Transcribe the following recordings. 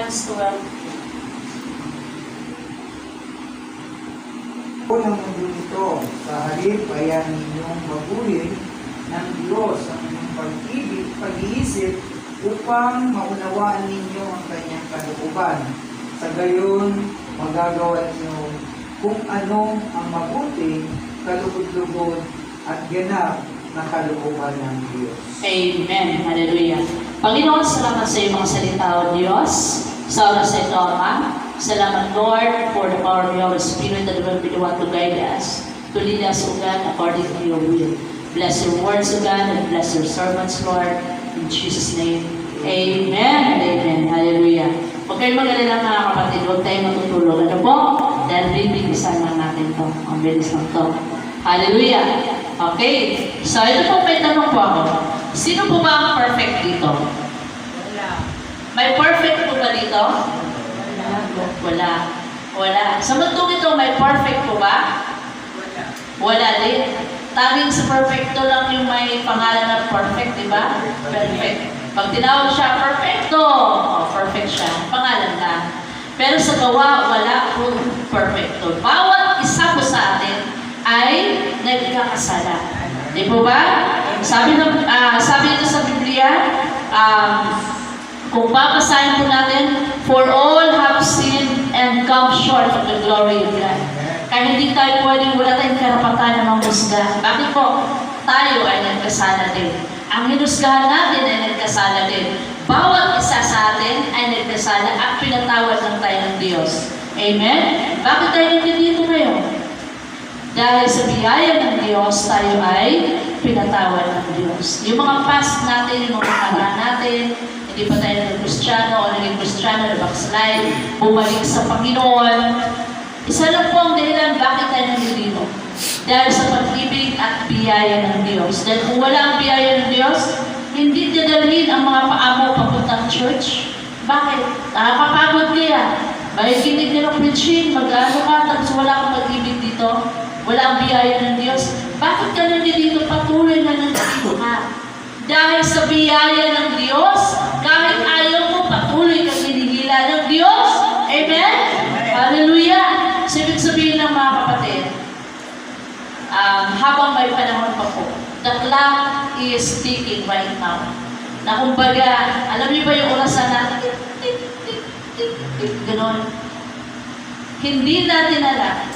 Romans 12. Unang mundo nito, sa halip ayan ninyong mabuhin ng Diyos ang inyong pag-ibig, pag-iisip upang maunawaan ninyo ang kanyang kalooban. Sa gayon, magagawa niyo kung ano ang mabuti, kalugod-lugod at ganap na kalooban ng Diyos. Amen. Hallelujah. Panginoon, salamat sa iyong mga salita, O Diyos. Sa oras sa ito, Ama. Salamat, Lord, for the power of your Spirit that will be the one to guide us, to lead us, O God, according to your will. Bless your words, O God, and bless your servants, Lord. In Jesus' name, Amen. Amen. Hallelujah. Huwag kayong mag-alala, mga kapatid. Huwag tayong matutulog. Ano po? Dahil bibilisan lang natin ito. Ang bilis lang ito. Hallelujah. Okay. So, ito po, may tanong po ako. Sino po ba ang perfect dito? Wala. May perfect po ba dito? Wala. Wala. Sa mundong ito, may perfect po ba? Wala. Wala din. Tanging sa perfecto lang yung may pangalan na perfect, di ba? Perfect. Pag tinawag siya perfecto, perfect siya. Pangalan lang. Pero sa gawa, wala po perfecto. Bawat isa po sa atin ay nagkakasala. Di po ba? Sabi ito sa Biblia, kung babasahin po natin, for all have sinned and come short of the glory of God. Kaya hindi tayo pwedeng, wala tayong karapatan na manghusga. Bakit po? Tayo ay nagkasala din. Ang hinusgahan natin ay nagkasala din. Bawat isa sa atin ay nagkasala at pinatawad lang tayo ng Diyos. Amen? Bakit tayo nandito ngayon? Dahil sa biyaya ng Diyos, tayo ay pinatawad ng Diyos. Yung mga past natin, yung mga nakaraan natin, hindi pa tayo naging Kristiyano o naging Kristiyano na backslide, bumalik sa Panginoon. Isa lang po ang dahilan bakit tayo nandito. Dahil sa pag-ibig at biyaya ng Diyos. Dahil kung wala ang biyaya ng Diyos, hindi dadalhin ang mga paamo papuntang church. Bakit? Nakakapagod kaya. Makikinig nila preaching, mag-ano ka, tapos wala kang pag-ibig dito. Wala ang biyaya ng Diyos. Bakit ka nandito patuloy na nandito ka? Dahil sa biyaya ng Diyos, kahit ayaw mo, patuloy kang hinihila ng Diyos. Amen? Hallelujah! So, ibig sabihin ng mga kapatid, habang may panahon pa po, the clock is ticking right now. Na kumbaga, alam niyo ba yung orasan na ganon? Hindi natin alam.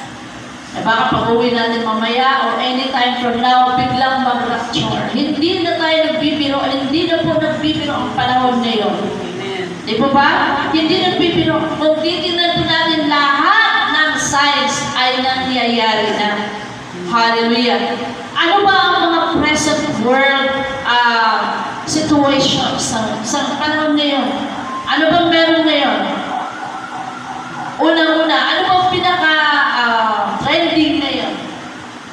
Baka pag-uwi natin mamaya or anytime from now, biglang mag-rapture. Hindi na tayo nagbibiro, hindi na po nagbibiro ang panahon ngayon. Amen. Di ba ba? Hindi nagbibiro. Kung titignan po natin lahat ng signs ay nangyayari na. Hallelujah. Ano ba ang mga present world situations sa panahon ngayon? Ano bang meron ngayon? Unang-una, ano bang trending ngayon?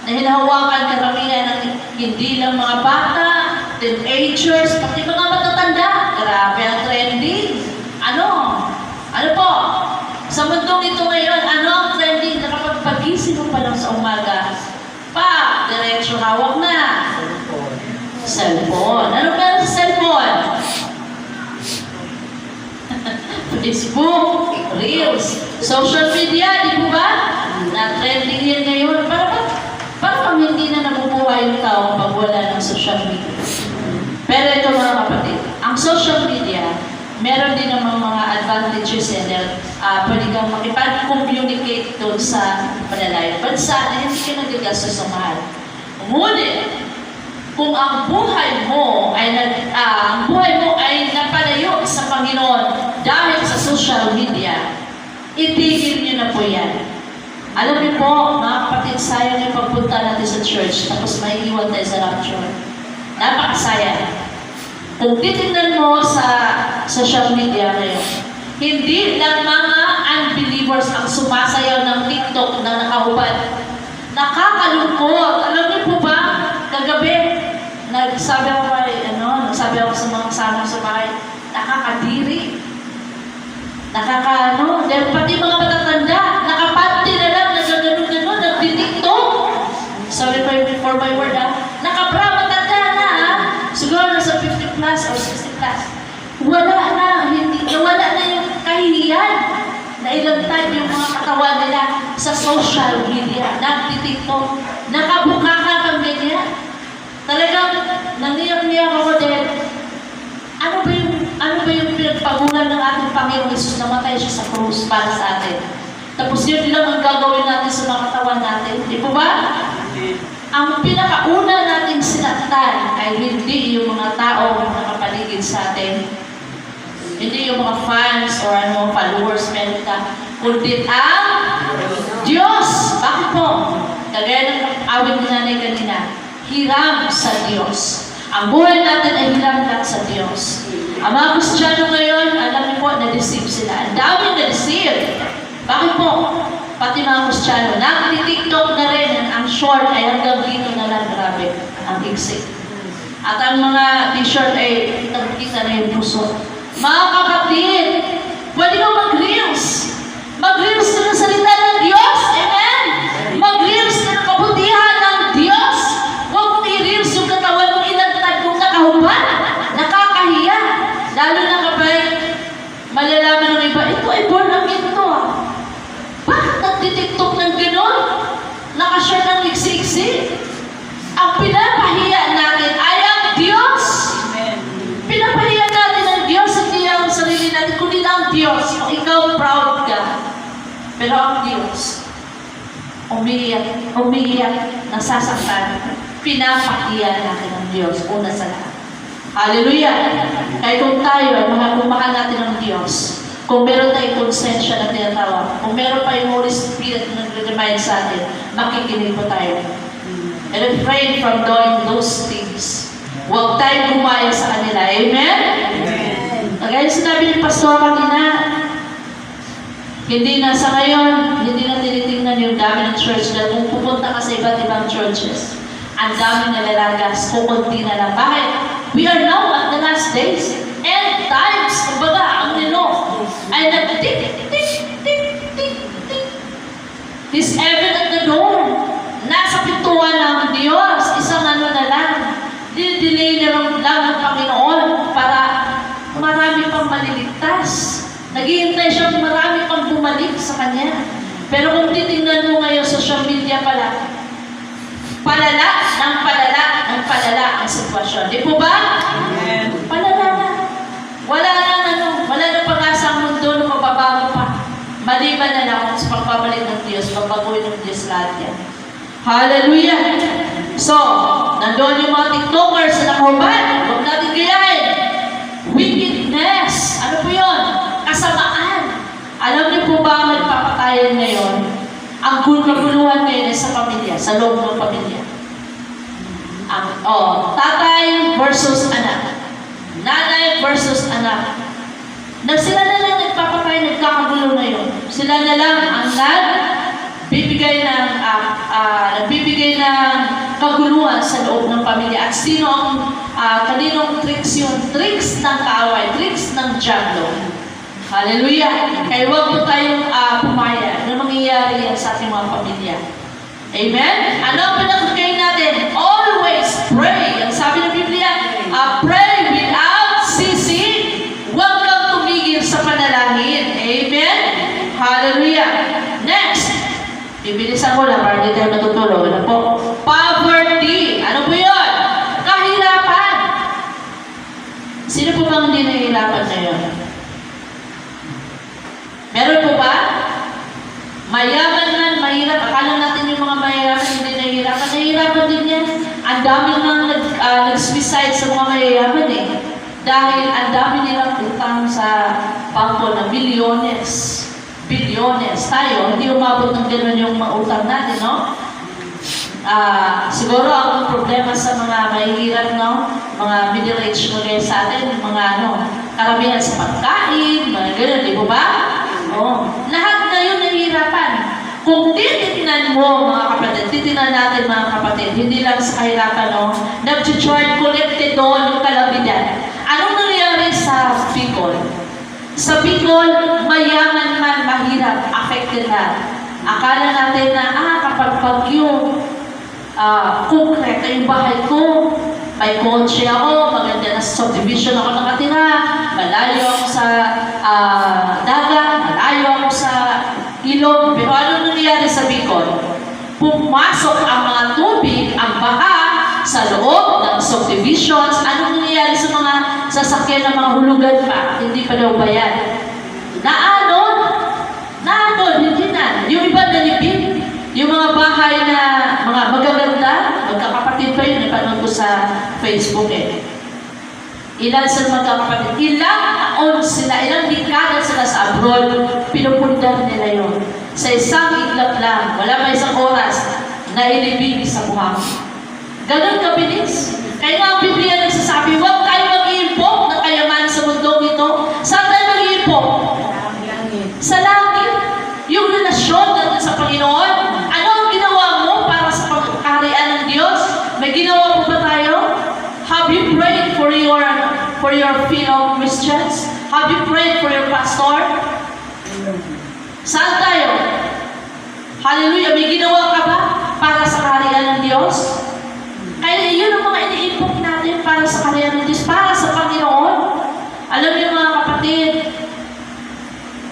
Na hinahawakan karamihan ng hindi lang mga bata, teenagers, pati mga matatanda. Grabe ang trending. Ano? Ano po? Sa mundong ito ngayon, ano ang trending? Nakapagpagising mo pa lang sa umaga, diretso hawak na. Cellphone. Ano meron sa cellphone? Facebook, Reels, social media, di ba? Na-trending yan ngayon. Parang hindi na nabubuhay yung tao pag wala ng social media. Pero ito mga kapatid, ang social media, meron din namang mga advantages and pwede kang makipag-communicate doon sa palalayong bansa na hindi ka nagagastos sa mahal. Ngunit, kung ang buhay mo ay napalayo sa Panginoon dahil sa social media, itigil niyo na po yan. Alam niyo po, mga kapatid, sayang yung pagpunta natin sa church tapos may iwan tayo sa rapture. Napakasayang. Kung titignan mo sa social media ngayon, hindi lang mga unbelievers ang sumasayaw ng TikTok na nakahubad. Nakakalungkot. Alam niyo po ba, kagabi, nagsabi ako sa mga kasama sa bahay, nakakadiri. Dahil pati mga matatanda, nakapanty na lang, nagagano-gano, nagtitiktok. Sorry for my word, nakabra, matanda na, siguro nasa 50 plus or 60 plus. Wala na yung kahit sa social media, nagtitiktok, nakabukaka kang ganyan. Talagang nangiyak-niyak ako din. Ano ba yung pinagpagulan ng ating Panginoong Hesus na matay siya sa krus para sa atin? Tapos yun lang ang gagawin natin sa mga katawan natin. Di po ba? Ang pinakauna nating sinaktan ay hindi yung mga tao na nakapaligid sa atin. Hindi yung mga fans or followers, kundi ang Diyos. Bakit po? Kagaya ng awit ni nanay kanina, hiram sa Diyos. Ang buhay natin ay hiram lang sa Diyos. Ang mga Kristiyano ngayon, alam niyo po, na-deceive sila. Ang daming na-deceive. Bakit po? Pati mga Kristiyano, nag-tiktok na rin, ang short ay hanggang dito na lang, grabe, ang iksi. At ang mga t-shirt ay nagkita na yung puso. Mga kapatid, pwede mo mag-reels. Mag-reels ka ng salita ng Diyos. Amen? Mag-reels ka ng kabutihan ng Diyos. Huwag mong i-reels yung katawan mong inagtad mong nakahuban. Nakakahiya. Lalo na kapag malalaman ng iba, ito ay born again to ah. Bakit nagtitiktok ng gano'n? Nakashare ng iksi-iksi? Ang pinapahiya natin ay ang Diyos. Amen. Pinapahiya natin ang Diyos, hindi ang sarili natin, kundi ang Diyos. Kung ikaw proud ka. Pero ang Diyos, umiiyak, nasasaktan. Pinapahiya natin ang Diyos, una sa lahat. Hallelujah! Kaya kung tayo ay mahal natin ang Diyos, kung meron tayong konsensya na tinatawag, kung meron pa yung Holy Spirit na nag-remind sa atin, makikinig po tayo. And refrain from doing those things. Huwag tayong gumaya sa kanila. Amen? Kaya sinabi ni Pastor kanina, hindi na sa ngayon, hindi na tinitingnan yung dami ng church dahil kung pupunta ka sa iba't ibang churches, ang dami nalalagas, kukunti na lang. Bakit? We are now at the last days. End times, kumbaga, ang nilo ay nag-tik-tik-tik-tik-tik. He's ever at the door. Nasa pintuan ng Diyos. Isang na lang. Didelay na lang ng Panginoon para marami pang maliligtas. Naghihintay siya marami pang bumalik sa Kanya. Pero kung titingnan mo ngayon sa social media palala ang sitwasyon. Di po ba? Amen. Palala na. Wala na pag-asa ang mundo na mababago pa. Maliban na lang sa pagpapalik ng Diyos, mabaguhin ng Diyos lahat yan. Hallelujah! So, nandoon yung mga TikTokers na nakahuban. Huwag natin gayahin. Wickedness. Ano po yun? Kasamaan. Alam niyo po ba ang nagpapatayan ngayon? Ang kaguluhan ngayon ay sa pamilya, sa loob ng pamilya. Tatay versus anak. Nanay versus anak. Sila na lang nagpapatay, nagkakagulo na yun. Sila na lang ang nagbibigay ng kaguluhan sa loob ng pamilya. At sino ang kaninong tricks yun? Tricks ng kaaway, tricks ng diablo. Hallelujah! Kaya huwag po tayong pumaya na mangyayari yan sa ating mga pamilya. Amen? Ano ang pinagkakain natin? Always pray. Ang sabi ng Biblia, pray without ceasing. Huwag kang tumigil sa panalangin. Amen? Hallelujah! Next, bibilisan ko lang para hindi tayo matutulog. Ano po? Poverty. Ano po yun? Kahirapan. Sino po bang hindi nahihirapan ngayon? Meron po ba? Mayaman man, mahirap. Akala natin yung mga mahirapan hindi nahihirapan. Nahihirapan din yan. Ang dami nang nag-suicide sa mga mayayaman eh. Dahil ang dami nilang utang sa bangko na bilyones. Bilyones. Tayo, hindi umabot ng gano'n yung mga utang natin, no? Siguro ang problema sa mga mahihirap, no? Mga middle-aged mo kayo sa atin, mga karamihan sa pagkain, mga gano'n, di ba ba? Lahat na yun nahihirapan. Kung titignan mo, mga kapatid, titignan natin mga kapatid, hindi lang sa kahirapan, nag-charge collected doon yung kalabidad. Anong nangyayari sa Bicol? Sa Bicol, mayaman man, mahirap, affected na. Akala natin na, kapag bagyo, konkreto yung bahay ko, may kotse ako, maganda na subdivision ako nakatira, malayo ako sa dagat, malayo ako sa ilog. Pero anong nangyayari sa likod. Pumasok ang mga tubig, ang baha, sa loob ng subdivisions. Anong nangyayari sa mga sasakyan ng mga hulugan pa? Hindi pa daw bayad. Naanon, hindi na. Yung iba nalipid. Yung mga bahay na mga magaganda, magkakapatid pa yun, napanood ko sa Facebook Ilan sila magkakapatid? Ilang taon sila, ilang dekada sila sa abroad, pinupundar nila yun. Sa isang iglap lang, wala pa isang oras, nailibig sa buhangin. Ganun kabilis. Kaya nga ang Biblia nagsasabi, huwag tayo mag-iimpok ng kayamanan sa mundong ito. Saan tayo mag-iimpok? Sa langit. Yung relasyon natin sa Panginoon. Ano ang ginawa mo para sa pagkakarian ng Diyos? May ginawa mo ba tayo? Have you prayed for your fellow Christians? Have you prayed for your pastor? Saan tayo? Hallelujah. May ginawa ka ba para sa kaharian ng Diyos? Kaya yun ang mga iniimpok natin para sa kaharian ng Diyos, para sa Panginoon. Alam niyo mga kapatid,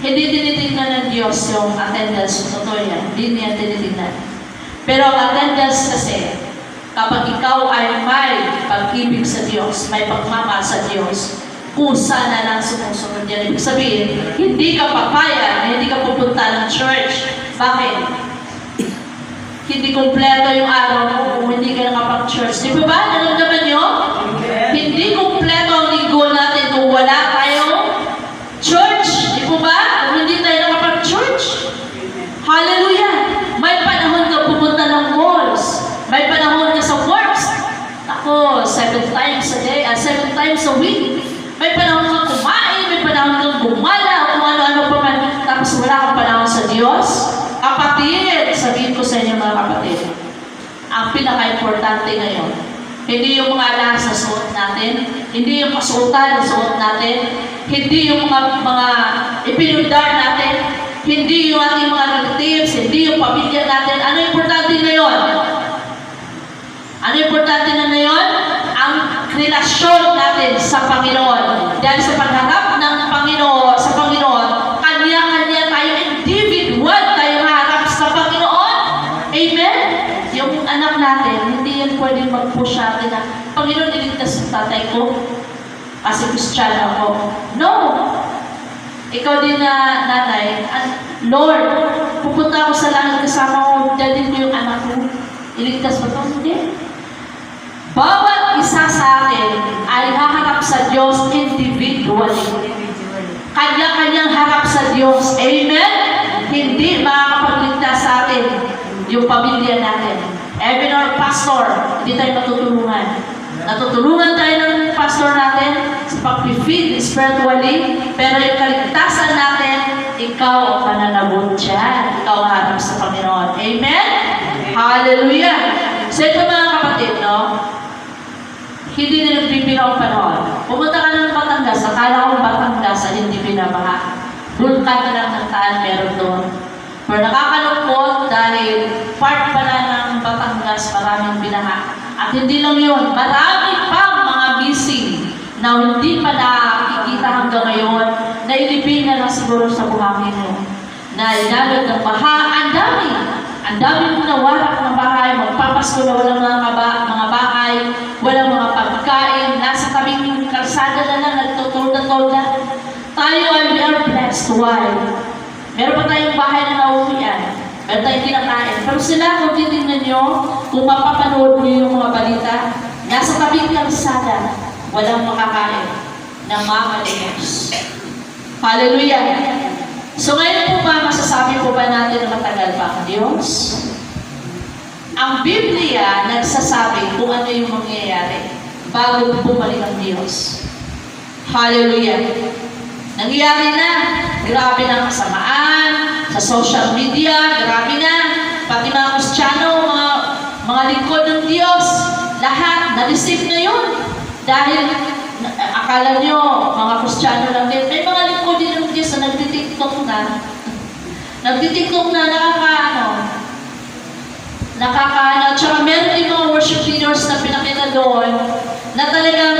hindi tinitingnan ng Diyos yung attendance. Totoo yan. Hindi niya tinitingnan. Pero ang attendance kasi, kapag ikaw ay may pag-ibig sa Diyos, may pagmamahal sa Diyos, kusa na lang sumusunod yan. Ibig sabihin, hindi ka papayag, hindi ka pupunta ng church. Bakit? Hindi kompleto yung araw mo kung hindi ka nakapag-church. Di ba ba? Naramdaman nyo? Hindi kompleto ang linggo natin kung wala tayong church. Di ba ba? Kung hindi tayo nakapag-church. Hallelujah! May panahon ka pupunta ng malls. May panahon ka sa works. Ako, 7 times a day, 7 times a week. May panahon kang kumain, may panahon kang bumala, kung ano-ano pa man. Tapos wala kang panahon sa Diyos. Kapatid, sabihin ko sa inyo mga kapatid, ang pinaka-importante ngayon, hindi yung mga alahas na suot natin, hindi yung kasuotan na suot natin, hindi yung mga ipinundar natin, hindi yung ating mga relatives, hindi yung pamilya natin. Ano importante ngayon? Ano importante na ngayon? Ang relasyon natin sa Panginoon. Dahil sa pagharap ng Panginoon, sa Panginoon, kanya-kanya tayo individual tayo harap sa Panginoon. Amen? Yung anak natin, hindi yan pwedeng mag-push natin na, Panginoon, iligtas yung tatay ko kasi Kristiyano ako. No! Ikaw din na nanay, Lord, pupunta ako sa langit kasama ko, dadin ko yung anak ko. Iligtas mo ito? Hindi. Bawat isa sa atin ay haharap sa Diyos individually. Kanya-kanyang harap sa Diyos. Amen? Hindi makakapagligtas sa atin yung pamilya natin. Even our pastor, hindi tayo matutulungan. Natutulungan tayo ng pastor natin sa pag-feed spiritually, pero yung kaligtasan natin, ikaw ang mananabot dyan. Ikaw ang harap sa Panginoon. Amen? Hallelujah! So ito mga kapatid, no? Hindi na nagpipila ang panahon. Pumunta ka ng Batangas, akala ko Batangas ay hindi binabaha. Bulkan na lang ng taan meron doon. Pero nakakalungkot dahil part pala ng Batangas maraming binaha. At hindi lang yun, marami pang mga missing na hindi pa nakikita hanggang ngayon, na ilipin na lang siguro sa buhangin mo. Na inagad ng baha, ang dami. Ang daming nawarak ng bahay, magpapasko na walang mga bahay, walang mga pagkain, nasa tabing kalsada na lang, nagtutulda-tulda. Tayo ay we are blessed. Why? Meron pa tayong bahay na nauwian. Meron tayong kinakain. Pero sila, kung titignan nyo, kung mapapanood nyo yung mga balita, nasa tabing kalsada, walang makakain ng mga maligos. Hallelujah! So ngayon po ba, masasabi po ba natin na matagal pa ang Diyos? Ang Biblia nagsasabi kung ano yung mangyayari bago bumalik ang Diyos. Hallelujah! Nangyayari na. Grabe na kasamaan sa social media. Grabe na. Pati mga Kristiyano, mga lingkod ng Diyos, lahat na-receive na yun. Dahil akala nyo, mga Kristiyano lang din, may mga lingkod din ng Diyos na nagtitiktok na. Nagtitiktok na, tsaka meron din mga worship leaders na pinakita doon, na talagang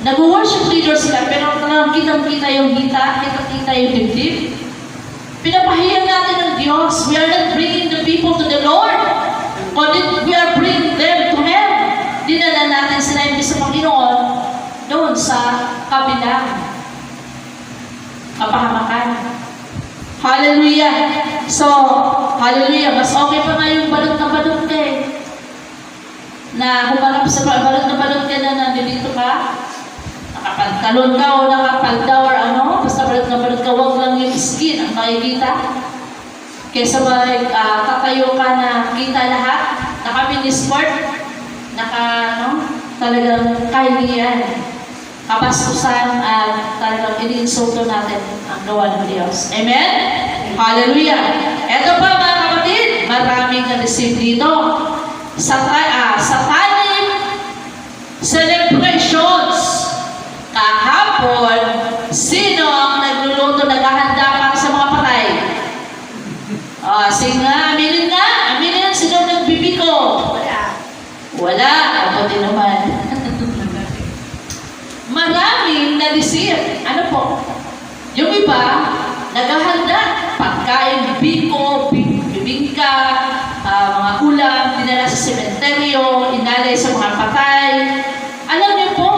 nag-worship leaders sila, pero talagang kitang-kita yung hita, kitang-kita yung dibdib. Pinapahiyan natin ng Diyos. Diyos. We are not bringing the people to the Lord. Kundi we are bringing them to Him. Dinala natin sila hindi sa Panginoon doon sa kabilang kapahamakan. Hallelujah! So, hallelujah, mas okay pa nga yung balot na balot ka eh. Na humarap sa balot na balot ka na nandito ka, nakapantalon ka o nakapalda or ano, basta balot na balot ka, huwag lang yung skin ang makikita. Kesa tatayo ka na kita lahat, naka-mini-sport, talagang kahilingan, kapastusan at talagang iniinsulto natin ang gawa ng Diyos. Amen? Hallelujah! Ito pa mga kapatid, maraming na-receive dito. Satanic celebrations. Kahapon, sino ang nagluluto, naghahanda para sa mga patay? Sige nga, aminin nga. Aminin nga, sino ang nagbibiko? Wala. Ako din naman. Maraming na-receive. Ano po? Yung iba, naghahanda. Pagkain, biko, bibingka, mga ulam, dinala sa sementeryo, inalay sa mga patay. Alam niyo po,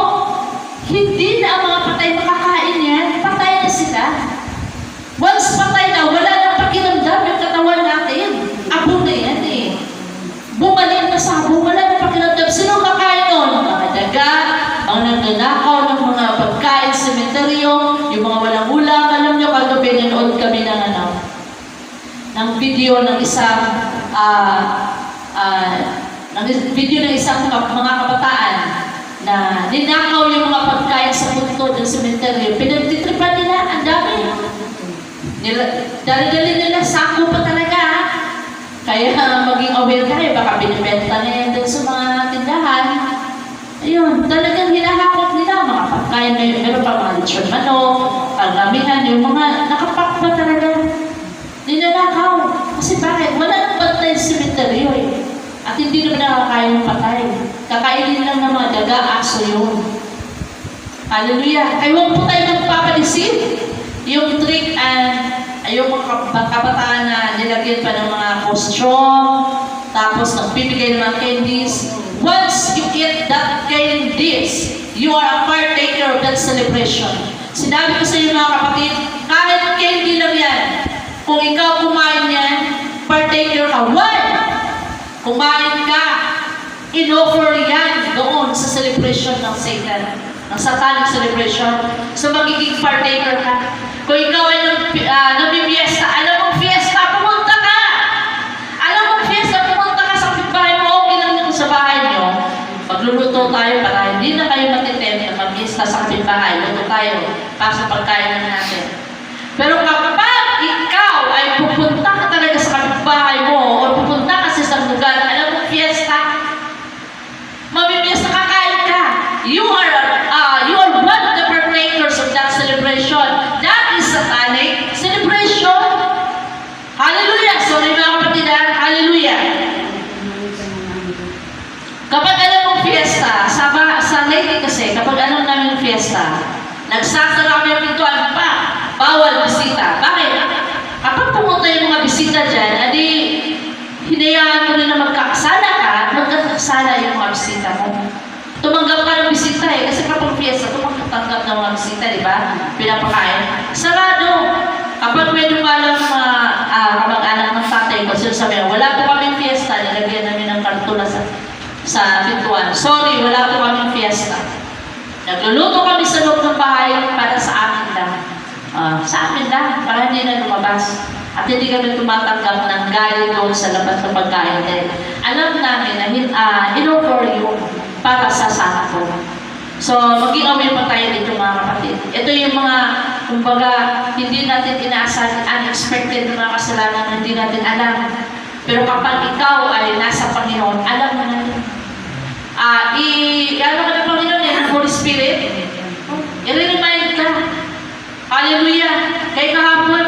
hindi na ang mga patay makakain yan. Patay na sila. Once patay na, wala nang pakiramdam yung katawan natin. Abo na yan eh. Bumalik na sa abo, wala nang pakiramdam. Sino kakain nun? Mga daga, ang nagnanakaw ng mga pagkain sa sementeryo, yung mga walang ulam. Alam niyo, kung pinanood kami ng video ng isang mga kabataan na ninakaw yung mga pagkain sa punto ng sementeryo. Pinagtitripan nila, ang dami. Dali-dali nila, sako pa talaga. Kaya maging aware kayo, baka binibenta na yan sa mga tindahan. Ayun, talagang hinahakot nila mga pagkain. Meron pa mga lechon manok, pagamihan, yung mga nakapak pa talaga. Ninanakaw. Kasi bakit? Wala nang bantay sa sementeryo eh. At hindi naman nakakain ng patay. Kakainin lang ng mga daga, aso yun. Hallelujah. Ay, huwag po tayo magpapanisip. Yung trick and yung mga kabataan na nilagyan pa ng mga costume, tapos nagbibigay ng mga candies. Once you get that candies, you are a partaker of that celebration. Sinabi ko sa inyo mga kapatid, kahit candy lang yan, kung ikaw kumain yan, partaker ka. Why? Kumain ka, in-offer yan doon sa celebration ng Satan, ng satanic celebration. So magiging partaker ka. Kung ikaw ay nagbibiesta, alam mong fiesta, pumunta ka! Alam mong fiesta, pumunta ka sa bahay mo, okay lang dito sa bahay nyo. Magluluto tayo para hindi na kayo matitempt na mag-fiesta sa kapitbahay. Luto tayo para sa pagkain natin. Pero kapag ikaw ay pupunta ka talaga sa kapitbahay mo o pupunta ka sa isang lugar, alam mong fiesta, mabibiesta ka, kain ka. You are one of the partakers of that celebration. That is satanic celebration. Hallelujah! Sorry mga kapatid, hallelujah! Kapag alam mong fiesta, sa lady kasi, kapag alam namin fiesta, nagsasara kami ang pintuan pa, bawal bisita. Bakit? Kapag pumunta yung mga bisita dyan, adi, hinayaan mo rin na magkakasala ka, magkakasala yung mga bisita mo. Tumanggap ka ng bisita eh, kasi kapag fiesta, tumanggap ng mga bisita, di ba? Pinapakain. Sarado. Kapag may dumalang mga kamag-anak ng tatay ko, sinasabi, wala po kaming fiesta, nilagyan namin ng kartula sa pintuan. Sorry, wala po kaming fiesta. Nagluluto kami sa loob ng bahay para sa amin lang. Sa amin lang, para hindi na lumabas. At hindi kami tumatanggap ng galing doon sa labas ng pagkain din. Alam namin na in-offer yun para sa sakto. So, maging aware pa tayo dito mga kapatid. Ito yung mga, kumbaga, hindi natin inaasahan, unexpected na mga kasalanan na hindi natin alam. Pero kapag ikaw ay nasa Panginoon, alam mo na yun. Ano ka ng Panginoon yan, ang Holy Spirit? I-remind ka. Hallelujah! Kaya kahapon,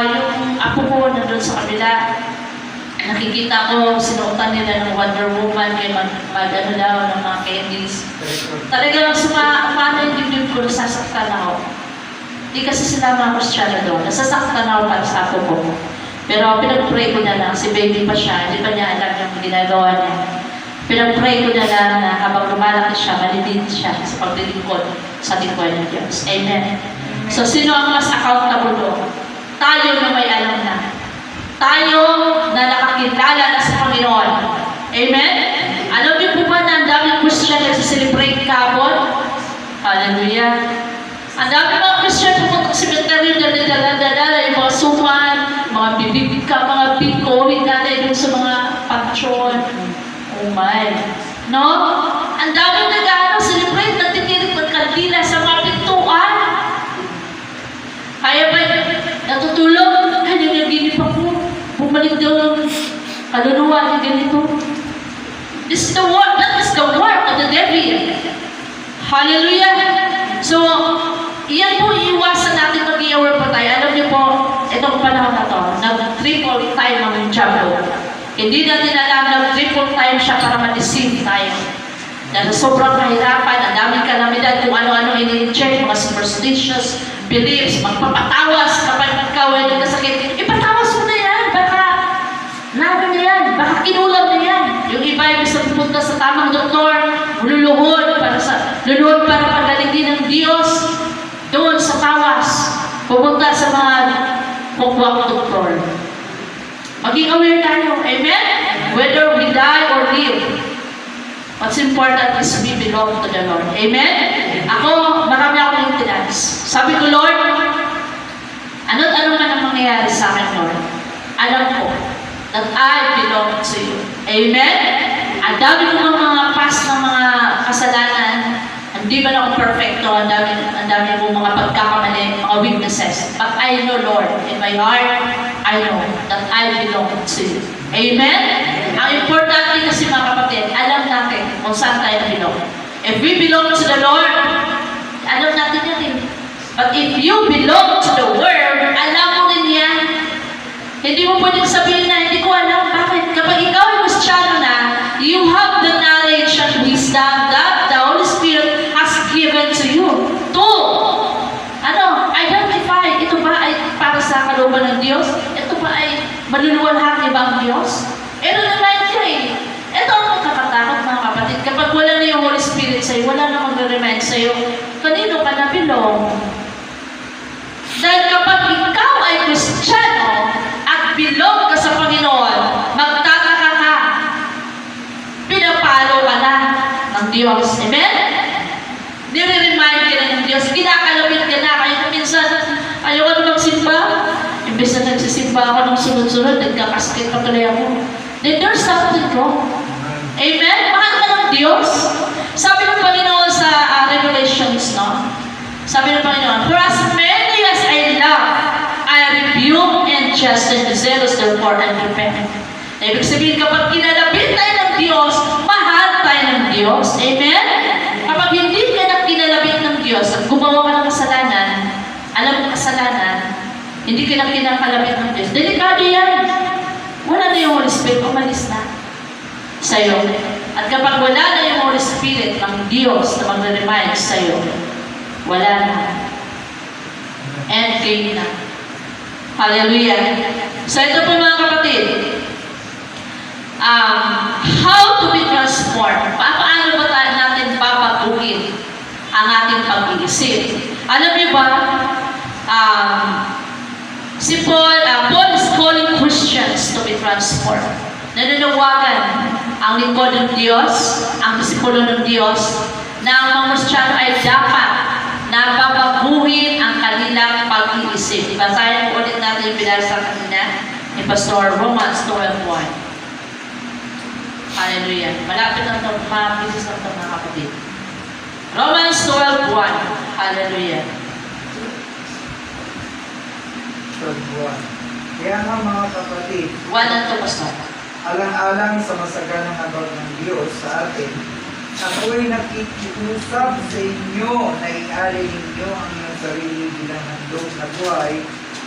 yung apo ko nandun sa kabila, nakikita ko, sinuotan nila ng Wonder Woman, kaya mag-ano daw ng mga candies. Talagang umano yung dibdib ko, nasasaktan ako. Hindi kasi sila mga Kristyano doon, nasasaktan ako para sa apo ko. Pero pinag-pray ko na lang, si baby pa siya, hindi pa niya alam yung ginagawa niya. Pinag-pray ko na lang na habang lumalaki siya, malilid siya sa paglilingkod sa lingkod ng Diyos. Amen. So, sino ang mas accountable doon? Tayo na may alam na. Tayo na nakakilala na sa Panginoon. Amen? Alam niyo po ba na ang daming Christian na celebrate kapon? Hallelujah. Ang daming mga Christian pumunta sa cemetery, dala yung mga suman, mga bibigka, mga biko, hinanay dun sa mga pansyon. Oh my. No? Ang daming celebrate, nagtitirik ng kandila sa mga pintuan. Kaya ba, natutulog, ay, nanaginip ako. Bumalik daw ng kaluluwa ng ganito. This is the work, that is the work of the devil. Hallelujah! So, iyan po iiwasan natin mag-i-aware pa tayo. Alam niyo po, itong panahon na to, nag-triple time ang Diablo. Hindi natin alam, nag-triple time siya para ma-deceive tayo. Dahil sobrang kahirapan, ang daming kalamidad, kung ano-ano ini-check, mga superstitious beliefs, magpapatawas kapag ikaw ay nagkasakit. Ipatawas mo na yan, baka namin na yan, baka kinulam na yan. Yung iba yung isang punta sa tamang doktor, luluhod para pagaling ng Diyos, doon sa tawas, pumunta sa mga pugwang doktor. Maging aware tayo, amen? Whether we die or live, what's important is we belong to the Lord. Amen? Ako, marami akong maintenance. Sabi ko, Lord, ano't ano man ang mangyayari sa akin, Lord, alam ko that I belong to you. Amen? Ang dami ko mga past ng mga kasalanan, hindi man ako perfecto, ang dami ko mga pagkakamali, mga weaknesses. But I know, Lord, in my heart, I know that I belong to you. Amen? Ang importante kasi mga kapatid, alam natin kung saan tayo belong. If we belong to the Lord, alam natin yan eh. But if you belong to the world, alam mo rin yan. Hindi mo pwedeng sabihin na, hindi ko alam. Bakit? Kapag ikaw ay Kristiyano na, you have the knowledge and wisdom that the Holy Spirit has given to you. To, identify, ito ba ay para sa kalooban ng Diyos? Ito ba ay maluluwalhati ba ang Diyos? I-remind ka eh. Ito ang nakakatakot mga kapatid. Kapag wala na yung Holy Spirit sa'yo, wala na mag-remind sa'yo, kanino ka na belong? Dahil kapag ikaw ay Kristiyano at belong ka sa Panginoon, magtataka ka, pinapalo ka na ng Diyos. Amen? Nire-remind ka na ng Diyos, kinakalapit ka na, kaya minsan, ayaw ka na magsimba. Imbes na nagsisimba ako ng sunod-sunod, nagkakasakit pa tuloy ako. Then there's something wrong. Amen? Mahal ka ng Diyos. Sabi ng Panginoon sa Revelations, no? Sabi ng Panginoon, for as many as I love, I rebuke and chasten the zealous, therefore, and repent. Ibig sabihin, kapag kinalapit tayo ng Diyos, mahal tayo ng Diyos. Amen? Kapag hindi ka na kinalapit ng Diyos at gumawa ka ng kasalanan, alam mo kasalanan, hindi ka na kinakalapit ng Diyos. Delikado yan. Wala na yung Holy Spirit, umalis na sa'yo. At kapag wala na yung Holy Spirit ng Diyos na magre-remind sa'yo, wala na. Endgame na. Hallelujah. So ito po mga kapatid, how to be transformed. Paano ba natin papaguhin ang ating pag-iisip? Alam niyo ba, si Paul is calling Christians to be transformed. Nananawagan ang lingkod ng Diyos, ang disipulo ng Diyos, na ang mga Kristiyano ay dapat na babaguhin ang kanilang pag-iisip. Basahin po ulit natin yung binasa kanina ni Pastor Romans 12:1. Hallelujah. Malapit na ito, mabisis na ito mga kapatid. Romans 12:1. Hallelujah. Kaya nga mga kapatid, 1 na ito, Pastor. alang-alang sa masaganang habag ng Diyos sa atin, ako'y nakikiusap sa inyo na ialay ninyo ang iyong sarili bilang handog na buhay,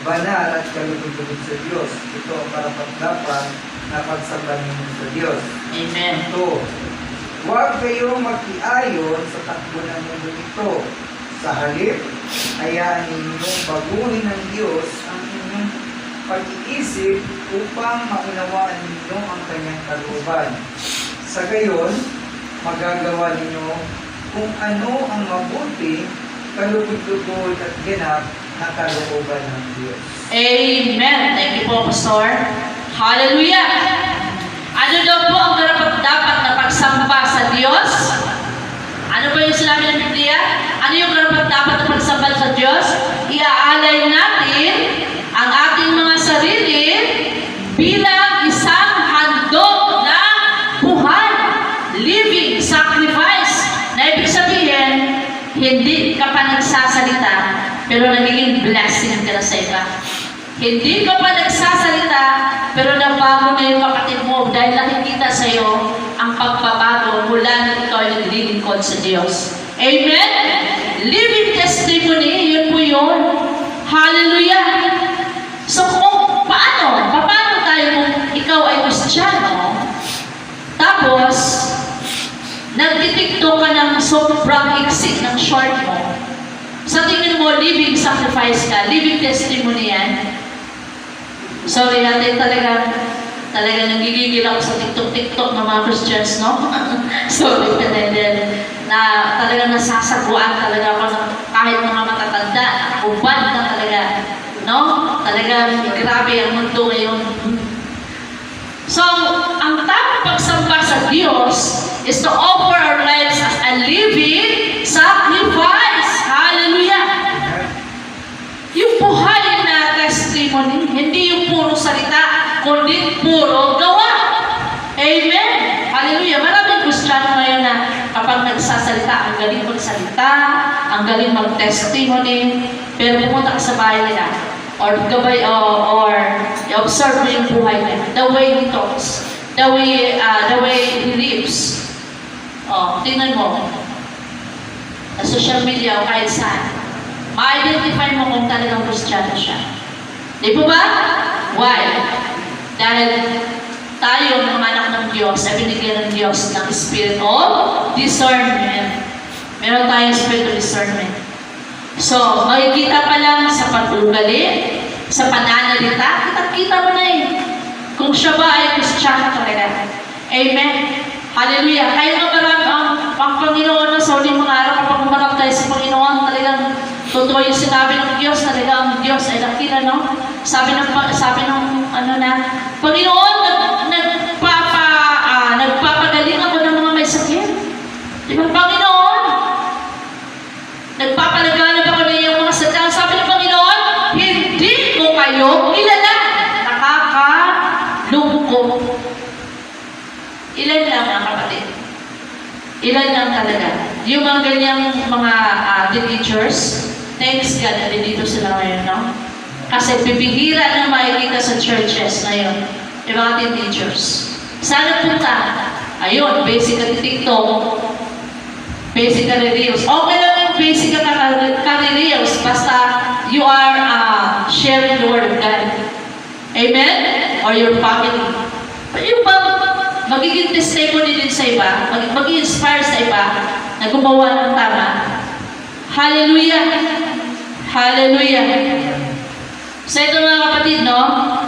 banal at kalugod-lugod sa Diyos. Ito ang karapat-dapat na pagsamba ninyo sa Diyos. Amen. Ito, huwag kayong makiayon sa takbo ng mundo ito. Sa halip, hayaan ninyong baguhin ng Diyos ang inyong pag-iisip upang maunawaan ninyo ang kanyang kalooban. Sa gayon, magagawa ninyo kung ano ang mabuti, kalugod-lugod at ganap na kalooban ng Diyos. Amen. Thank you po, Pastor. Hallelujah! Ano daw po ang dapat na pagsamba sa Diyos? Ano ba yung sinabi ng Biblia? Ano yung dapat na pagsamba sa Diyos? Iaalay natin ang ating mga sarili bilang isang handog na buhay, living sacrifice. Na ibig sabihin, hindi ka pa nagsasalita, pero nagiging blessing ka na sa iba. Hindi ka pa nagsasalita, pero nabago na yung kapatid mo dahil nakikita sa iyo ang pagbabago mula nang ikaw ay naglilingkod sa Diyos. Amen? Living testimony, yun po yun. Hallelujah! So paano tayo kung ikaw ay Kristiyano, tapos nagtitiktok ka ng sobrang iksik ng short mo, sa tingin mo, living sacrifice ka, living testimony yan. Sorry natin, talaga nagigigil ako sa TikTok ng mga Christians, no? Sorry, na talagang nasasaguan talaga ako ng kahit mga matatanda, ubad na talaga, no? Talagang grabe ang mundo ngayon. So, ang tamang pagsamba sa Diyos is to offer our lives as a living sacrifice. Hallelujah! Yung buhay na testimony, hindi yung puro salita, kundi puro gawa. Amen! Hallelujah! Maraming Kristiyano ngayon na kapag nagsasalita, ang galing magsalita, ang galing mag-testimony, pero pumunta ka sa bahay nila, or gabay, or observe mo yung buhay niya, the way he talks, the way he lives. Tingnan mo, sa social media o kahit saan, ma-identify mo kung talagang Kristiyano siya. Di po ba? Why? Dahil tayo, mga anak ng Diyos, ay binigyan ng Diyos ng spirit of discernment. Meron tayong spirit of discernment. So, makikita pa lang sa pag-ugali, sa pananalita, kita mo na kung siya ba ay Kristiyano talaga. Amen. Hallelujah. Kaya nga marami ang Panginoon sa uling mga araw, kapag umarap tayo sa Panginoon, talagang totoo yung sinabi ng Diyos, talaga ang Diyos ay nakita, no? Sabi ng Panginoon, nagpapagaling ako ng mga may sakit. Di ba, Panginoon? Nagpapalaganap ako ng iyong mga sadya. Sabi ng Panginoon, hindi ko kayo kilala. Nakakalungkot. Ilan lang mga kapatid? Ilan lang talaga? Yung mga ganyang mga teenagers, thanks God na dito sila ngayon, no? Kasi bibihira na makikita sa churches ngayon, yung mga teenagers. Sana punta? Ayun, basic at TikTok, basic at reels. Okay lang yung basic at reels, basta you are sharing the word of God. Amen? Or your family. Yung magiging testimony din sa iba, mag-inspire sa iba na gumawa ng tama. Hallelujah! Hallelujah! So ito mga kapatid, no?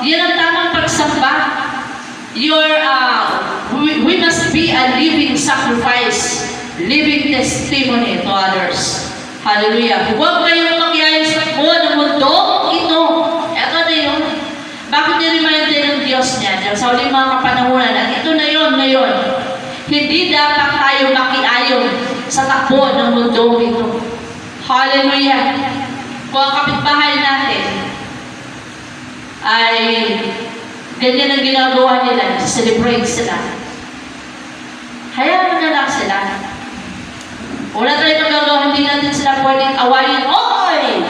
Yan ang tamang pagsamba. We must be a living sacrifice, living testimony to others. Hallelujah! Huwag kayong magyayos ng mundo ito. Ito na yun. Bakit ni-remind din ng Diyos niya sa uling mga kapanahunan at ito na yun ngayon. Hindi dapat tayo makiayon sa takbo ng mundo ito. Hallelujah! Kung ang kapitbahay natin ay ganyan ang ginagawa nila, celebrate sila. Hayaan mo na lang sila. Wala tayo magagawa, hindi natin sila pwedeng awayin. Oy!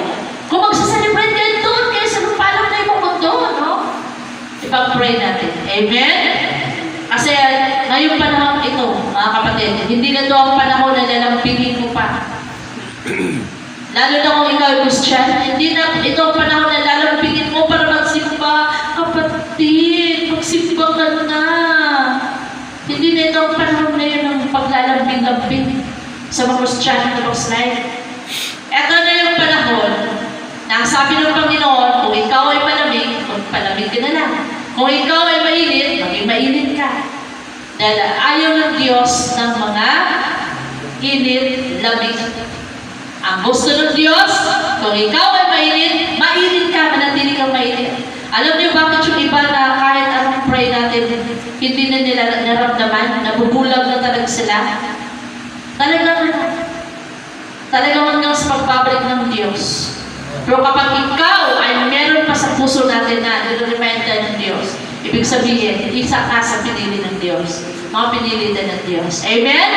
Kung magsaselebrate kayo doon, kayo sa lupalang na yung mundo, no? Ipag-pray natin. Amen? Kasi ngayong panahon ito, mga kapatid, hindi na ito ang panahon na lalampingin mo pa. Lalo na kung ikaw ay Christian, hindi na ito ang panahon na lalampingin mo para magsimba. Kapatid, magsimba ka na. Hindi na ito ang panahon na yun ng paglalambing-lambing sa mga Christian na life. Ito na yung panahon na sabi ng Panginoon, kung ikaw ay malamig, magpalamig Kung ikaw ay mainit, maging mainit ka. Dahil ayaw ng Diyos ng mga init, lamig. Ang gusto ng Diyos, kung ikaw ay mainit, mainit ka, manatili kang mainit. Alam niyo bakit yung iba na kahit anong pray natin, hindi na nila naramdaman, nabubulag na talaga sila? Talagang hanggang sa pagbabalik ng Diyos. Pero kapag ikaw ay meron pa sa puso natin na nire-remind ka ng Diyos, ibig sabihin, isa ka sa pinili ng Diyos. Mga pinili din ng Diyos. Amen?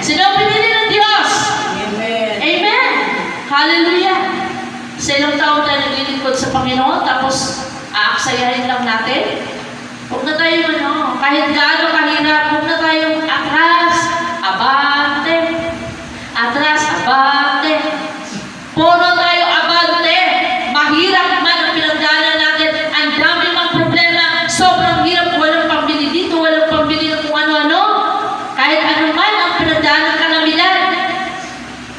Sino ang pinili ng Diyos? Amen. Amen! Hallelujah! Sa ilang taon tayo naglilingkod sa Panginoon, tapos aaksayahin lang natin. Huwag na tayo, kahit gaano kahirap, huwag na tayong atras, abante. Atras, abante. Puro tayo abante. Mahirap man ang pinagdaanan natin. Ang dami mang problema. Sobrang hirap. Walang pambili dito. Walang pambili ng kung ano-ano. Kahit ano man ang pinagdaanan kalaminan.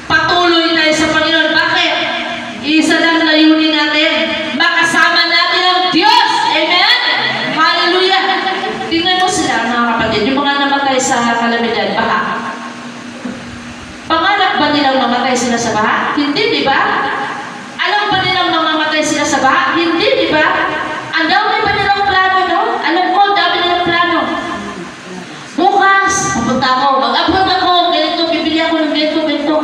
Patuloy tayo sa Panginoon. Bakit? Isa lang layunin natin. Makasama natin ang Diyos. Amen? Hallelujah. Tingnan mo sila, mga kapatid. Yung mga namatay sa kalaminan. Baha. Pangarap ba nilang mamatay sila sa baha? Hindi, di ba? Alam ba nilang mamamatay sila sa baha? Hindi, di ba? Ang dami ba nilang plano, no? Alam ko, ang dami nilang plano. Bukas, pupunta ako, mag-abroad ako, ganito, bibili ako ng ganito.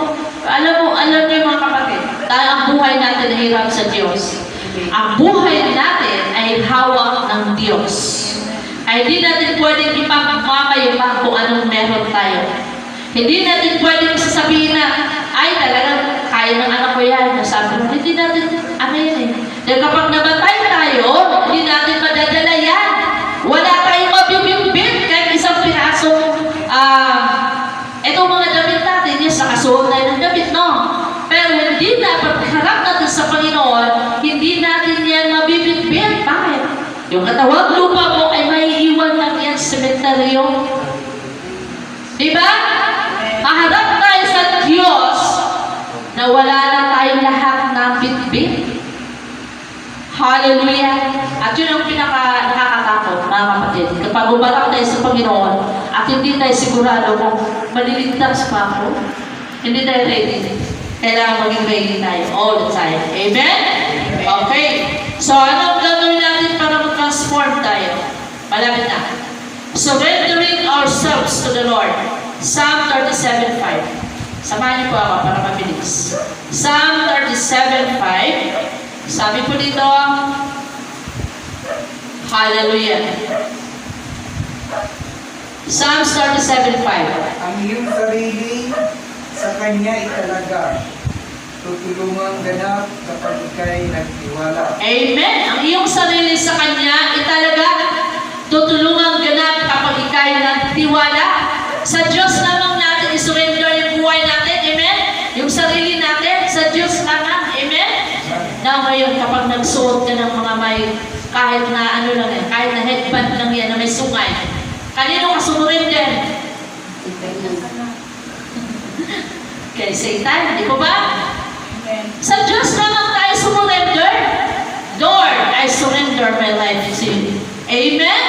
Alam niyo mga kapatid, tayo ang buhay natin ay hirap sa Diyos. Ang buhay natin ay hawak ng Diyos. Ay di natin pwedeng ipagmamayabang kung anong meron tayo. Hindi natin pwedeng sasabihin na, ay talagang kaya ng anak ko yan. Nasabi mo, hindi natin, ano yan eh. Dahil kapag namatay tayo, hindi natin madadala yan. Wala tayong mabibimbing kahit isang piraso. Itong mga damit natin, yes, nakasuot tayo ng damit, no? Pero hindi na, pagharap natin sa Panginoon, hindi natin yan mabibimbing. Bakit? Yung katawag lupa mo ay maiiwan lang yan sa sementeryo. Diba? Maharap tayo sa Diyos na wala na tayong lahat ng bitbit. Hallelujah! At yun ang nakakatakot, mga kapatid. Kapag umarap tayo sa Panginoon at hindi tayo sigurado kung maliligtas pa ako, hindi tayo ready. Kailangan maging ready tayo all the time. Amen? Okay. So, anong gagawin natin para mag-transform tayo? Malapit na. Surrendering ourselves to the Lord. Psalm 37:5. Samahan niyo po ako para mabilis. Psalm 37:5. Sabi po dito, Hallelujah. Psalms 37:5. Ang iyong sarili sa Kanya italaga. Tutulungang ganap kapag ika'y nagtiwala. Amen. Ang iyong sarili sa Kanya italaga. Tutulungang ganap kapag ika'y nagtiwala. Sa Diyos lamang natin isurrender yung buhay natin. Amen? Yung sarili natin sa Diyos lamang. Amen? Now ngayon, kapag nagsuot ka ng mga may kahit na ano lang yan, kahit na headband lang yan na may sungay, kanino ka surrender? Kay Satan, di po ba? Sa Diyos lamang tayo surrender. Lord, I surrender my life to you. Amen?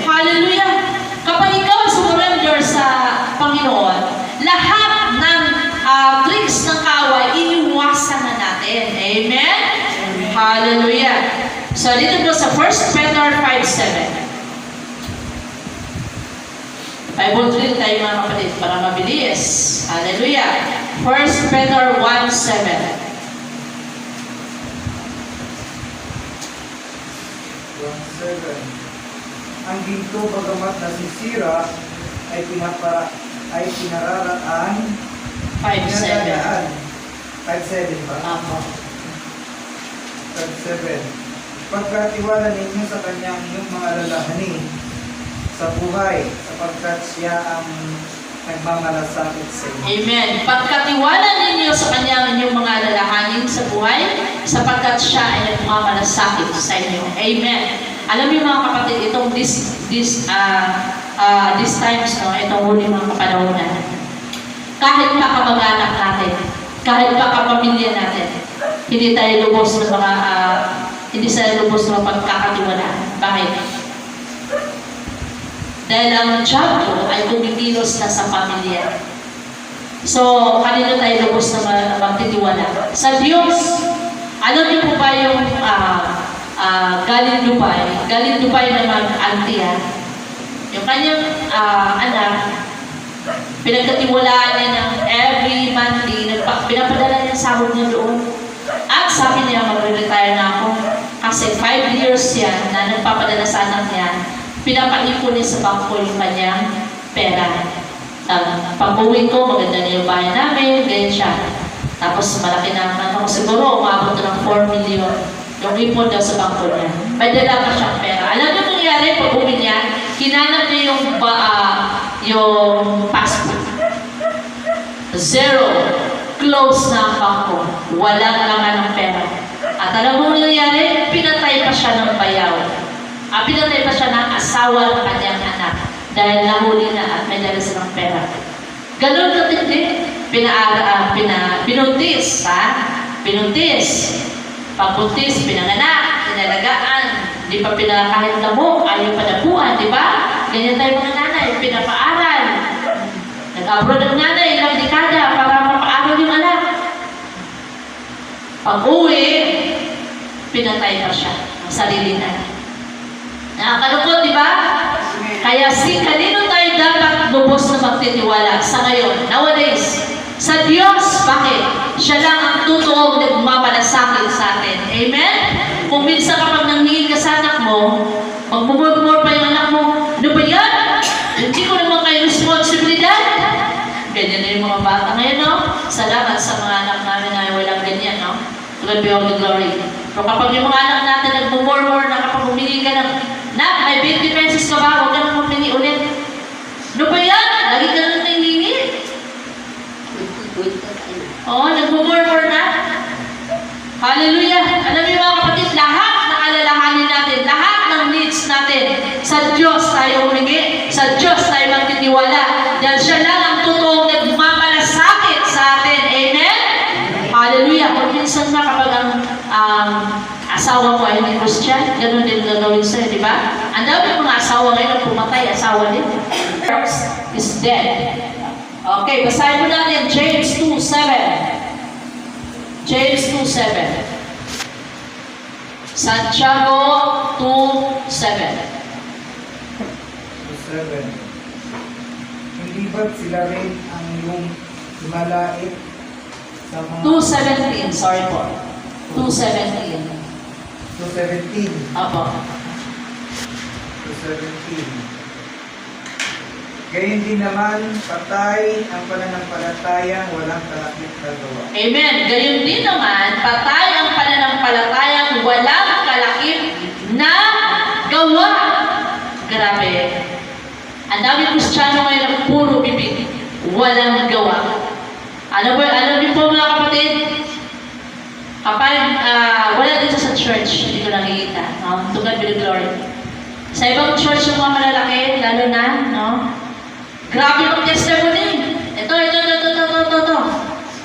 Hallelujah! Kapag ikaw surrender sa Panginoon, lahat ng tricks ng kaway, iniwasan na natin. Amen? Hallelujah! So, dito po sa 1 Peter 5:7. Bible drill tayo mga kapatid para mabilis. Hallelujah! 1 Peter 1:7. 1:7. Ang ginto bagamat nasisira ay pinararaan 5:7. 5:7 ba? Apo. 5:7. Pagkatiwala ninyo sa kanyang inyong mga alalahanin sa buhay, sapagkat siya ang nagmamalasakit sa inyo. Amen. Pagkatiwala ninyo sa kanya inyong mga alalahanin sa buhay, sapagkat siya ay nagmamalasakit sa inyo. Amen. Alam niyo mga kapatid, itong these times, no, itong huli mga kapanahonan, kahit pa kamag-anak natin, kahit pa kapamilya natin, hindi tayo lubos ng mga pagkakatiwalaan. Bakit? Dahil ang job ko ay kumikilos na sa pamilya. So, kanino tayo lubos na magtitiwala? Sa Diyos. Alam niyo po ba yung galing Dubai? Galing Dubai naman, Antia. Yung kanyang anak, pinagkatiwalaan niya ng every monthly, pinapadala niya sahod niya doon. At sabi niya, mag-retire na ako. Kasi 5 years yan na nagpapadala sa anak niya, pinapaipon niya sa bangko yung kanyang pera. Pag-uwi ko, maganda na yung bahay namin, ganyan siya. Tapos malaki na ang siguro, umabot na ng 4 million. Yung ipon daw sa bangko niya. May dala pa siyang pera. Alam niyo kung nangyari, pag-uwi niya, kinanap niya yung passport. Zero. Close na ang bangko. Walang laman ng pera. At alam mo nangyari, pinatay pa siya ng bayaw. Pinatay pa siya ng asawa ng kanyang anak. Dahil nahuli na at may dala silang pera. Ganun katindi. Pinuntis, ha? Pinuntis. Pagpuntis, pinanganak, pinalagaan, di pa kahit lamok, ayaw pa nabuhan, di ba? Ganyan tayo mga nanay, pinapaaral. Nag-abroad ang nanay, ilang dekada para mapaaral yung anak. Pag-uwi, pinatay pa siya, ang sarili na. Nakakalungkot, di ba? Kaya kanino tayo dapat lubos na magtitiwala sa ngayon, nowadays? Sa Diyos, bakit? Siya lang ang totoong nagmamalasakit sa atin. Amen? Kung minsan kapag nangingin ka sa anak mo, magmumur-mur pa yung anak mo, ano ba yan? Hindi ko naman kayo responsibilidad. Ganyan na yung mga bata ngayon, no? Salamat sa mga anak namin na walang ganyan, no? Tulad be all the glory. Pero kapag yung mga anak natin nagmumur-mur na kapag bumili ka ng, Nak, may 20 pesos ka ba? Huwag ka naman bumili ulit. Ano ba yan? Lagi ka naman nangingi. Nagmumurmur na. Hallelujah. Alam niyo mga kapatid, lahat ng alalahanin natin, lahat ng needs natin, sa Diyos tayo humingi, sa Diyos tayo magtitiwala. Dahil siya lang ang totoong nagmamalasakit sa atin. Amen? Hallelujah. Kung minsan na kapag ang asawa mo ay hindi Christian, ganun din gagawin sa'yo, di ba? Ang dami mga asawa ngayon ang pumatay, asawa din. First is dead. Okay, basahin mo natin James 2:7. James 2:7. Santiago 2:7. 7. Hindi ba't sila rin ang iyong malait sa mga... 2:17, sorry po. 2:17. 2:17. Opo. 2:17. Gayun din naman, patay ang pananampalatayang walang kalakip na gawa. Amen. Gayun din naman, patay ang pananampalatayang walang kalakip na gawa. Grabe. Ang dami Kristiyano ngayon ang puro bibig, walang gawa. Alam niyo po mga kapatid, kapag wala dito sa church, hindi ko nakikita. No? To God be the glory. Sa ibang church yung mga malalaki, lalo na, no? Grabe yung testimony. Ito.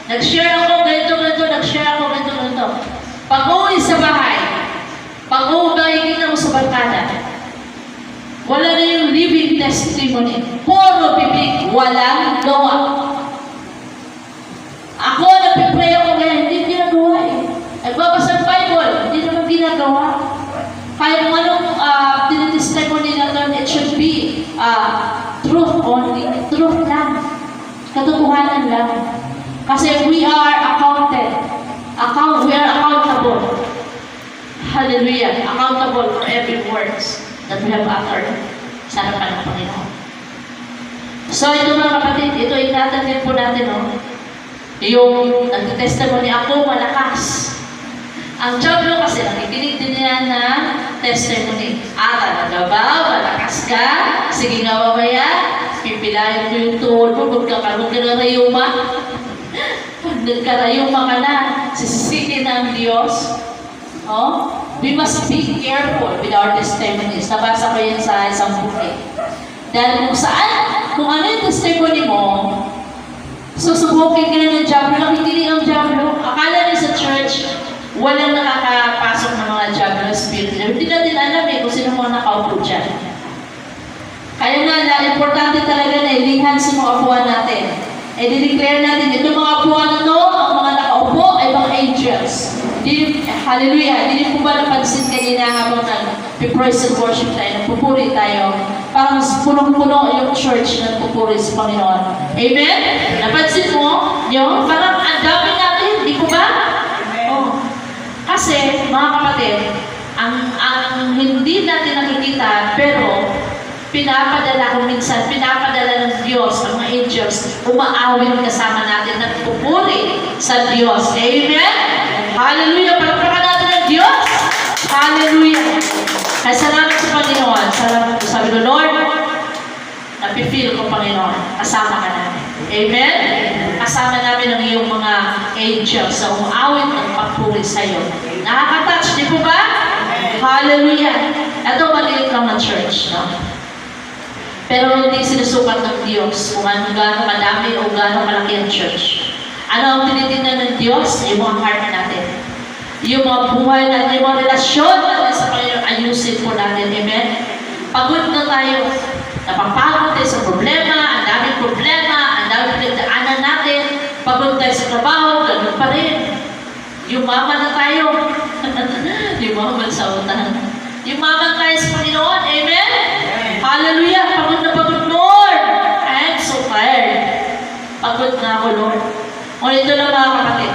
Nag-share ako, ganito. Nag-share ako, ganito. Pag-uwi sa bahay, makikita mo sa barkada, wala na yung living testimony. Puro bibig, walang gawa. Ako, nagpipray ako, ganyan, hindi ginagawa eh. Nagbabasa ng Bible, hindi naman ginagawa. Kaya kung anong tinitestimony natin, it should be truth only. Truth lang. Katotohanan lang. Kasi we are accounted. We are accountable. Hallelujah. Accountable for every words that we have uttered sa harapan ng Panginoon. So ito mga kapatid, ito ingatan din po natin, no? Yung nag-testimony ako, malakas. Ang Diablo kasi nakikinig din niya na testimony. Talaga ba? Malakas ka? Sige nga mamaya, pipilayan mo yung tuhod mo, magkakaroon ka na rayuma. Pag nagkarayuma ka na, sisisikin ng Diyos. We must be careful with our testimonies. Nabasa ko yan sa isang book. Dahil kung ano yung testimony mo, susubukin ka na ng Diablo. Nakikinig ang Diablo. Akala niya sa church, walang nakakapasok ng mga Diablo spirit. Hindi natin alam kung sino mga nakaupo dyan. Kaya nga, importante talaga na ilihan sa mga apuan natin. I-declare natin, itong mga apuan na to, ang mga nakaupo ay mga angels. Hallelujah! Hindi po ba napansin kanina habang nag-praise and worship tayo, nagpupuri tayo, parang punong-puno yung church na nagpupuri sa Panginoon. Amen? Napansin mo? Yung parang ang dami natin, di po ba? Oh. Kasi, mga kapatid, ang hindi natin nakikita, pero pinapadala kung minsan, pinapadala ng Diyos, ang mga angels, umaawit kasama natin, nagpupuri sa Diyos. Amen? Hallelujah! Palakpakan natin ang Diyos! Hallelujah! Kaya salamat sa Panginoon. Salamat po. Sabi ko, Lord, napifeel ko, Panginoon, kasama ka namin. Amen? Kasama namin ang iyong mga angels sa umaawit ng pagpuri sa iyo. Nakaka-touch, di po ba? Hallelujah! Ito, maliit lang na church, no? Pero hindi sinusukat ng Diyos kung ano gano'ng madami o gano'ng malaki ang church. Ano ang tinitingnan ng Diyos? Yung mga heart natin. Yung mga buhay natin, yung mga relasyon natin sa Panginoon, ayusin po natin. Amen? Pagod na tayo. Napapagod tayo sa problema, ang daming problema, ang daming pinagdaanan natin. Pagod tayo sa trabaho, ganun pa rin. Yumaman na tayo. Yumaman sa utang. Yumaman tayo sa Panginoon. Amen? Hallelujah! Pagod na pagod, Lord! I'm so tired. Pagod na ako, Lord. Ngunit ito lang mga kapatid.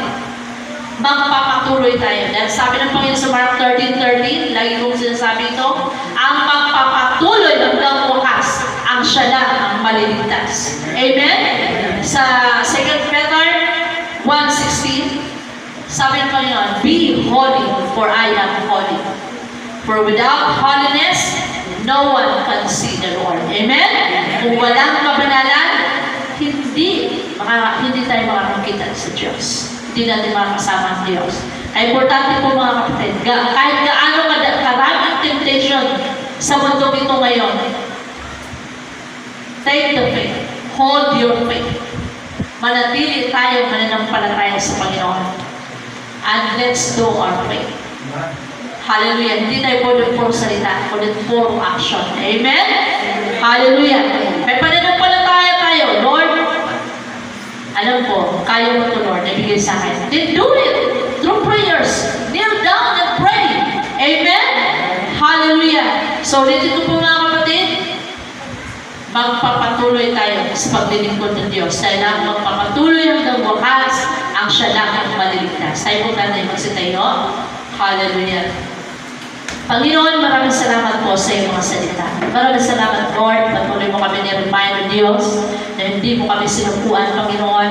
Magpapatuloy tayo. Dahil sabi ng Panginoon sa Mark 13:13, lagi kong sinasabi ito, ang magpapatuloy hanggang wakas, ang siya lang ang maliligtas. Amen? Sa 2 Peter 1:16, sabi ng Panginoon, be holy, for I am holy. For without holiness, no one can see the Lord. Amen? Kung walang kabanalan, hindi tayo makakakita sa Diyos. Hindi natin makakasama ang Diyos. Kaya importante po mga kapatid, kahit gaano karaming temptation sa mundo ito ngayon, take the faith. Hold your faith. Manatili tayo mananampalataya sa Panginoon. And let's do our faith. Hallelujah. Hindi tayo puro salita, puro action. Amen? Hallelujah. May pananampalataya tayo. Lord, alam ko, kaya mo ito, Lord, nabigay sa akin. Then do it through prayers. Kneel down and pray. Amen? Hallelujah. So, dito po mga kapatid, magpapatuloy tayo sa paglilingkod ng Diyos. Dahil ang magpapatuloy hanggang wakas, ang siya lang ang maliligtas. Tayo po natin magsitayo. Hallelujah. Panginoon, maraming salamat po sa iyong mga salita. Maraming salamat, Lord. Patuloy mo kami ni-remind ng Diyos na hindi mo kami sinukuan, Panginoon.